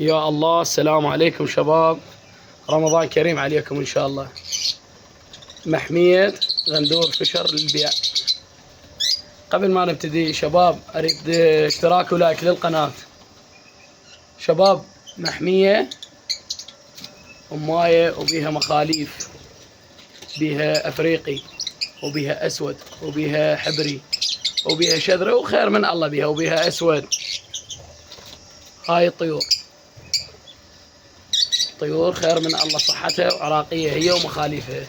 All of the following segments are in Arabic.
يا الله، السلام عليكم شباب، رمضان كريم عليكم إن شاء الله. محمية غندور فشر للبيع. قبل ما نبتدي شباب أريد اشتراك ولايك للقناة. شباب، محمية أماية وبيها مخاليف، بيها أفريقي وبيها أسود وبيها حبري وبيها شذرة وخير من الله بيها وبيها أسود. هاي الطيور طيور خير من الله، صحتها وعراقية هي ومخاليفها.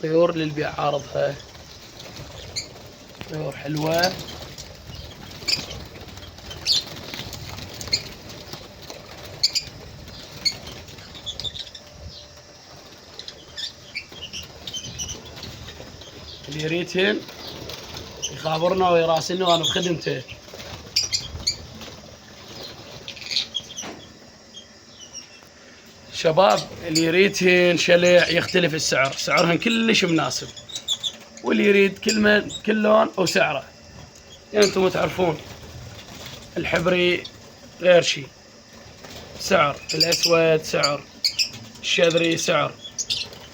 طيور للبيع عارضها، طيور حلوة. اللي يريدهن يخابرنا ويراسلنا وانا بخدمته. شباب اللي يريدهن شلع يختلف السعر، سعرهن كلش مناسب، واللي يريد كل لون وسعره. يعني انتم تعرفون الحبري غير شي سعر، الاسود سعر، الشذري سعر،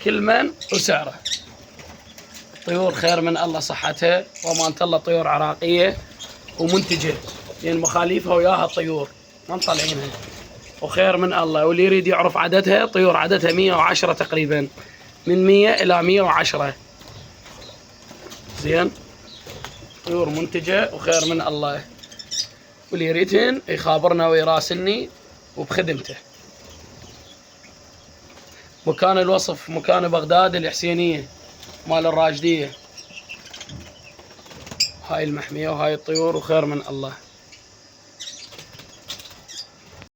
كل من وسعره. طيور خير من الله، صحتها وأمانة الله، طيور عراقية ومنتجة، لأن مخاليفها وياها الطيور ما مطلعينها، وخير من الله. واللي يريد يعرف عددها، طيور عددها 110 تقريبا، من 100 إلى 110. زين، طيور منتجة وخير من الله. واللي يريدهن يخابرنا ويراسلني وبخدمته. مكان الوصف مكان بغداد الحسينية مال الراشدية. هاي المحمية وهاي الطيور وخير من الله.